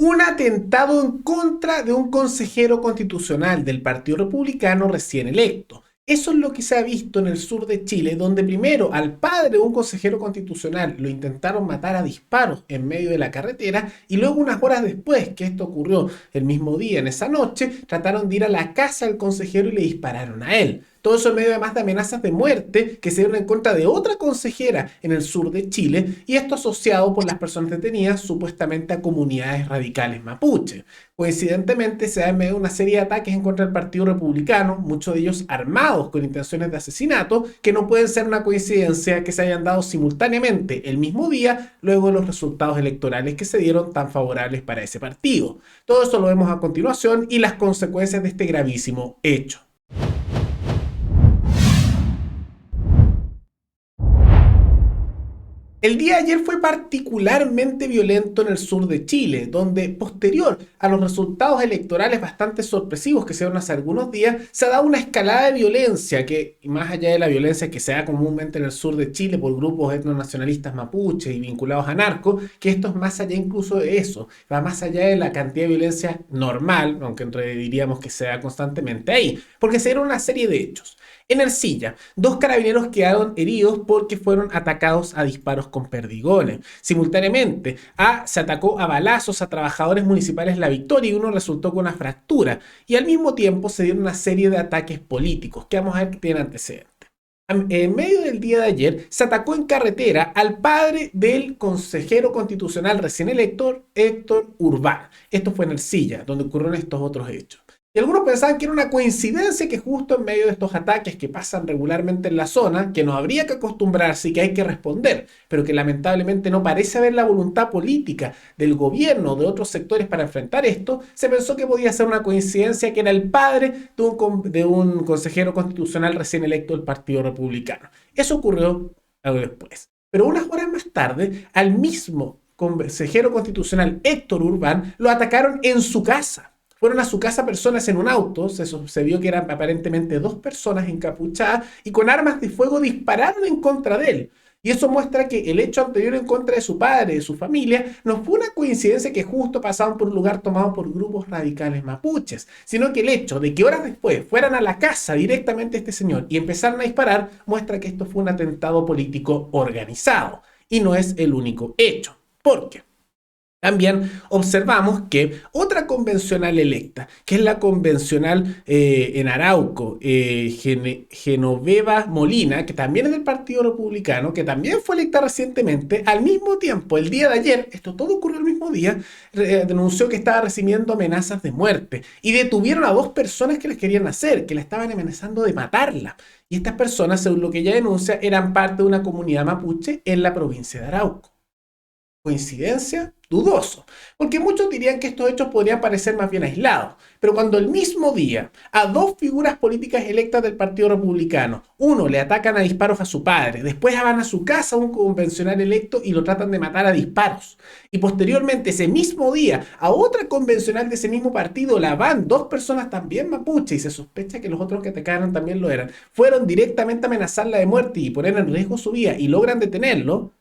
Un atentado en contra de un consejero constitucional del Partido Republicano recién electo. Eso es lo que se ha visto en el sur de Chile, donde primero al padre de un consejero constitucional lo intentaron matar a disparos en medio de la carretera y luego unas horas después, que esto ocurrió el mismo día, en esa noche, trataron de ir a la casa del consejero y le dispararon a él. Todo eso en medio además de amenazas de muerte que se dieron en contra de otra consejera en el sur de Chile, y esto asociado por las personas detenidas supuestamente a comunidades radicales mapuche. Coincidentemente se da en medio de una serie de ataques en contra del Partido Republicano, muchos de ellos armados con intenciones de asesinato, que no pueden ser una coincidencia que se hayan dado simultáneamente el mismo día luego de los resultados electorales que se dieron tan favorables para ese partido. Todo eso lo vemos a continuación y las consecuencias de este gravísimo hecho. El día de ayer fue particularmente violento en el sur de Chile, donde posterior a los resultados electorales bastante sorpresivos que se dieron hace algunos días, se ha dado una escalada de violencia que, más allá de la violencia que se da comúnmente en el sur de Chile por grupos etnonacionalistas mapuches y vinculados a narcos, que esto es más allá incluso de eso, va más allá de la cantidad de violencia normal, aunque diríamos que se da constantemente ahí, porque se dieron una serie de hechos. En Ercilla, dos carabineros quedaron heridos porque fueron atacados a disparos con perdigones. Simultáneamente, se atacó a balazos a trabajadores municipales La Victoria y uno resultó con una fractura. Y al mismo tiempo se dieron una serie de ataques políticos, que vamos a ver que tienen antecedentes. En medio del día de ayer, se atacó en carretera al padre del consejero constitucional recién electo, Héctor Urbán. Esto fue en Ercilla, donde ocurrieron estos otros hechos. Y algunos pensaban que era una coincidencia que justo en medio de estos ataques que pasan regularmente en la zona, que no habría que acostumbrarse y que hay que responder, pero que lamentablemente no parece haber la voluntad política del gobierno o de otros sectores para enfrentar esto, se pensó que podía ser una coincidencia que era el padre de un consejero constitucional recién electo del Partido Republicano. Eso ocurrió algo después. Pero unas horas más tarde, al mismo consejero constitucional Héctor Urbán lo atacaron en su casa. Fueron a su casa personas en un auto, se vio que eran aparentemente dos personas encapuchadas y con armas de fuego dispararon en contra de él. Y eso muestra que el hecho anterior en contra de su padre, de su familia, no fue una coincidencia que justo pasaban por un lugar tomado por grupos radicales mapuches, sino que el hecho de que horas después fueran a la casa directamente este señor y empezaron a disparar, muestra que esto fue un atentado político organizado. Y no es el único hecho. ¿Por qué? También observamos que otra convencional electa, que es la convencional en Arauco, Genoveva Molina, que también es del Partido Republicano, que también fue electa recientemente, al mismo tiempo, el día de ayer, esto todo ocurrió el mismo día, denunció que estaba recibiendo amenazas de muerte y detuvieron a dos personas que les querían hacer, que la estaban amenazando de matarla. Y estas personas, según lo que ella denuncia, eran parte de una comunidad mapuche en la provincia de Arauco. ¿Coincidencia? Dudoso, porque muchos dirían que estos hechos podrían parecer más bien aislados, pero cuando el mismo día a dos figuras políticas electas del Partido Republicano, uno le atacan a disparos a su padre, después van a su casa un convencional electo y lo tratan de matar a disparos, y posteriormente ese mismo día a otra convencional de ese mismo partido la van dos personas también mapuche y se sospecha que los otros que atacaron también lo eran, fueron directamente a amenazarla de muerte y poner en riesgo su vida y logran detenerlo,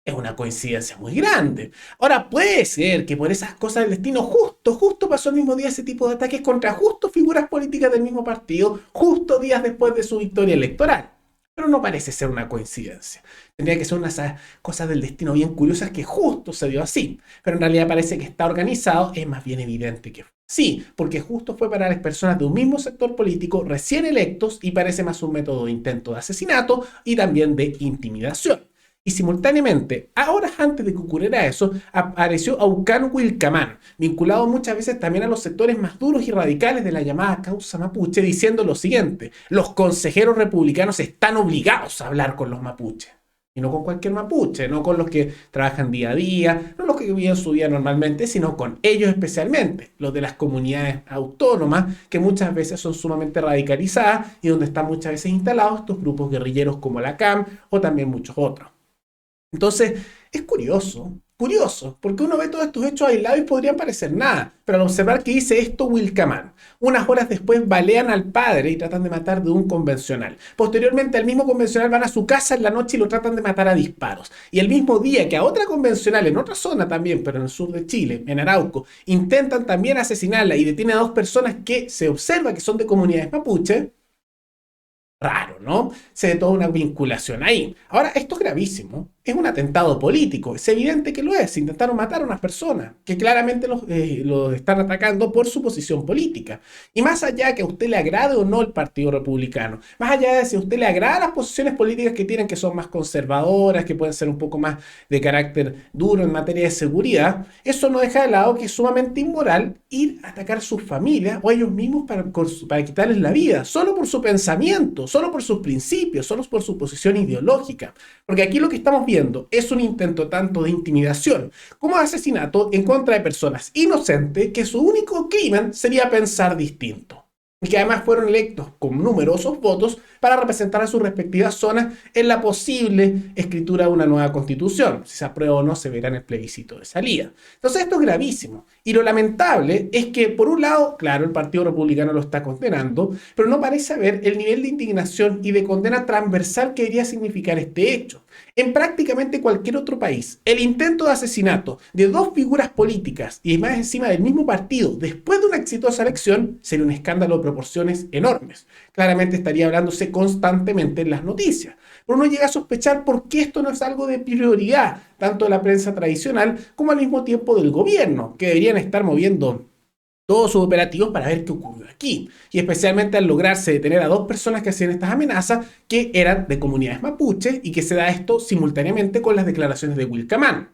es una coincidencia muy grande. Ahora, puede ser que por esas cosas del destino, justo pasó el mismo día ese tipo de ataques contra justo figuras políticas del mismo partido, justo días después de su victoria electoral. Pero no parece ser una coincidencia. Tendría que ser unas cosas del destino bien curiosas que justo se dio así. Pero en realidad parece que está organizado, es más bien evidente que fue así, porque justo fue para las personas de un mismo sector político recién electos y parece más un método de intento de asesinato y también de intimidación. Y simultáneamente, horas antes de que ocurriera eso, apareció Aucán Wilcamán, vinculado muchas veces también a los sectores más duros y radicales de la llamada causa mapuche, diciendo lo siguiente: los consejeros republicanos están obligados a hablar con los mapuches. Y no con cualquier mapuche, no con los que trabajan día a día, no los que viven su día normalmente, sino con ellos especialmente, los de las comunidades autónomas, que muchas veces son sumamente radicalizadas y donde están muchas veces instalados estos grupos guerrilleros como la CAM o también muchos otros. Entonces, es curioso Curioso, porque uno ve todos estos hechos aislados y podrían parecer nada, pero al observar que dice esto Wilcamán, unas horas después balean al padre y tratan de matar de un convencional. Posteriormente al mismo convencional van a su casa en la noche y lo tratan de matar a disparos. Y el mismo día que a otra convencional en otra zona también, pero en el sur de Chile, en Arauco, intentan también asesinarla y detienen a dos personas que se observa que son de comunidades mapuche. Raro, ¿no? Se ve toda una vinculación ahí. Ahora, esto es gravísimo. Es un atentado político. Es evidente que lo es. Intentaron matar a unas personas que claramente los están atacando por su posición política. Y más allá de que a usted le agrade o no el Partido Republicano, más allá de si a usted le agrada las posiciones políticas que tienen, que son más conservadoras, que pueden ser un poco más de carácter duro en materia de seguridad, eso no deja de lado que es sumamente inmoral ir a atacar a sus familias o a ellos mismos para quitarles la vida, solo por su pensamiento, solo por sus principios, solo por su posición ideológica. Porque aquí lo que estamos viendo es un intento tanto de intimidación como de asesinato en contra de personas inocentes que su único crimen sería pensar distinto. Y que además fueron electos con numerosos votos para representar a sus respectivas zonas en la posible escritura de una nueva constitución. Si se aprueba o no, se verá en el plebiscito de salida. Entonces esto es gravísimo. Y lo lamentable es que, por un lado, claro, el Partido Republicano lo está condenando, pero no parece haber el nivel de indignación y de condena transversal que debería significar este hecho. En prácticamente cualquier otro país, el intento de asesinato de dos figuras políticas y más encima del mismo partido después de una exitosa elección sería un escándalo de proporciones enormes. Claramente estaría hablándose constantemente en las noticias. Pero uno llega a sospechar por qué esto no es algo de prioridad, tanto de la prensa tradicional como al mismo tiempo del gobierno, que deberían estar moviendo todos sus operativos para ver qué ocurrió aquí. Y especialmente al lograrse detener a dos personas que hacían estas amenazas que eran de comunidades mapuches y que se da esto simultáneamente con las declaraciones de Wilcamán.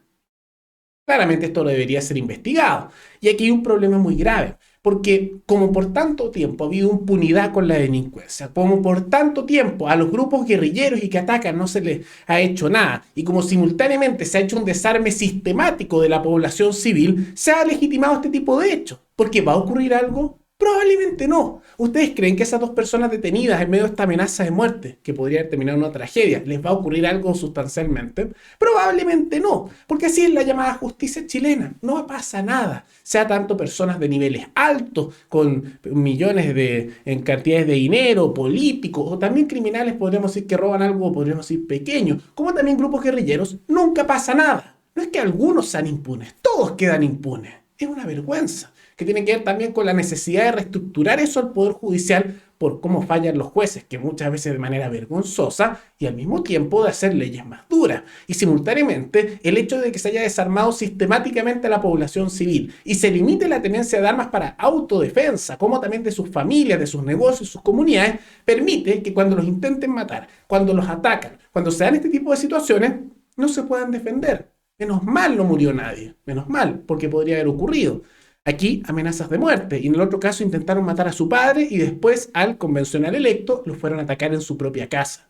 Claramente esto debería ser investigado. Y aquí hay un problema muy grave, porque como por tanto tiempo ha habido impunidad con la delincuencia, como por tanto tiempo a los grupos guerrilleros y que atacan no se les ha hecho nada, y como simultáneamente se ha hecho un desarme sistemático de la población civil, se ha legitimado este tipo de hechos. ¿Porque va a ocurrir algo? Probablemente no. ¿Ustedes creen que esas dos personas detenidas en medio de esta amenaza de muerte, que podría haber terminado en una tragedia, les va a ocurrir algo sustancialmente? Probablemente no, porque así es la llamada justicia chilena. No pasa nada. Sea tanto personas de niveles altos, con millones en cantidades de dinero, políticos, o también criminales, podríamos decir que roban algo, podríamos decir pequeño, como también grupos guerrilleros, nunca pasa nada. No es que algunos sean impunes, todos quedan impunes. Es una vergüenza, que tiene que ver también con la necesidad de reestructurar eso al Poder Judicial por cómo fallan los jueces, que muchas veces de manera vergonzosa, y al mismo tiempo de hacer leyes más duras. Y simultáneamente, el hecho de que se haya desarmado sistemáticamente a la población civil y se limite la tenencia de armas para autodefensa, como también de sus familias, de sus negocios, sus comunidades, permite que cuando los intenten matar, cuando los atacan, cuando se dan este tipo de situaciones, no se puedan defender. Menos mal no murió nadie, menos mal, porque podría haber ocurrido. Aquí amenazas de muerte y en el otro caso intentaron matar a su padre y después al convencional electo lo fueron a atacar en su propia casa.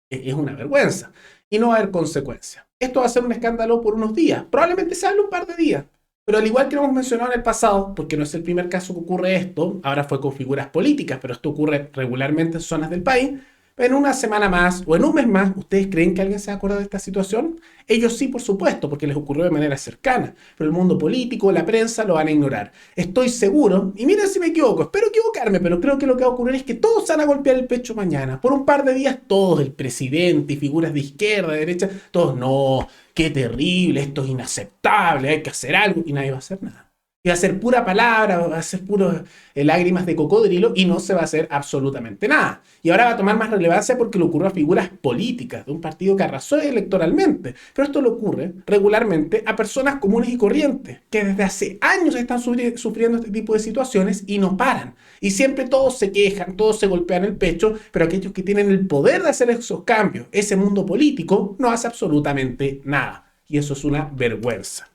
Es una vergüenza y no va a haber consecuencias. Esto va a ser un escándalo por unos días, probablemente se hable un par de días, pero al igual que lo hemos mencionado en el pasado, porque no es el primer caso que ocurre esto, ahora fue con figuras políticas, pero esto ocurre regularmente en zonas del país. En una semana más o en un mes más, ¿ustedes creen que alguien se acuerda de esta situación? Ellos sí, por supuesto, porque les ocurrió de manera cercana, pero el mundo político, la prensa lo van a ignorar. Estoy seguro, y miren si me equivoco, espero equivocarme, pero creo que lo que va a ocurrir es que todos se van a golpear el pecho mañana. Por un par de días, todos, el presidente y figuras de izquierda, de derecha, todos, no, qué terrible, esto es inaceptable, hay que hacer algo, y nadie va a hacer nada. Y va a ser pura palabra, va a ser puro lágrimas de cocodrilo y no se va a hacer absolutamente nada. Y ahora va a tomar más relevancia porque le ocurrió a figuras políticas de un partido que arrasó electoralmente. Pero esto le ocurre regularmente a personas comunes y corrientes que desde hace años están sufriendo este tipo de situaciones y no paran. Y siempre todos se quejan, todos se golpean el pecho, pero aquellos que tienen el poder de hacer esos cambios, ese mundo político, no hace absolutamente nada. Y eso es una vergüenza.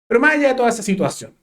Pero más allá de toda esa situación,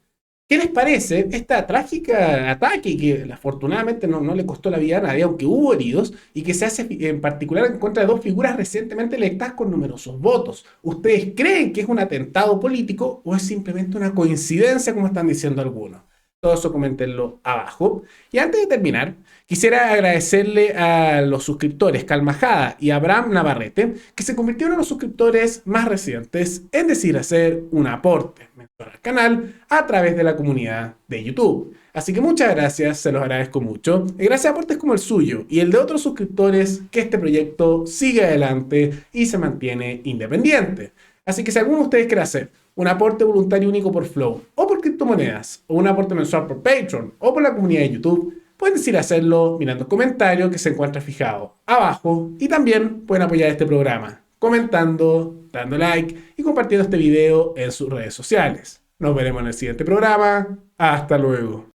¿qué les parece esta trágica ataque que afortunadamente no le costó la vida a nadie, aunque hubo heridos, y que se hace en particular en contra de dos figuras recientemente electas con numerosos votos? ¿Ustedes creen que es un atentado político o es simplemente una coincidencia, como están diciendo algunos? Todo eso coméntenlo abajo. Y antes de terminar, quisiera agradecerle a los suscriptores Calmajada y Abraham Navarrete, que se convirtieron en los suscriptores más recientes en decir hacer un aporte mensual al canal a través de la comunidad de YouTube. Así que muchas gracias, se los agradezco mucho. Y gracias a aportes como el suyo y el de otros suscriptores, que este proyecto sigue adelante y se mantiene independiente. Así que si alguno de ustedes quiere hacer un aporte voluntario único por Flow, o por criptomonedas, o un aporte mensual por Patreon, o por la comunidad de YouTube, pueden decir hacerlo mirando el comentario que se encuentra fijado abajo, y también pueden apoyar este programa comentando, dando like y compartiendo este video en sus redes sociales. Nos veremos en el siguiente programa. Hasta luego.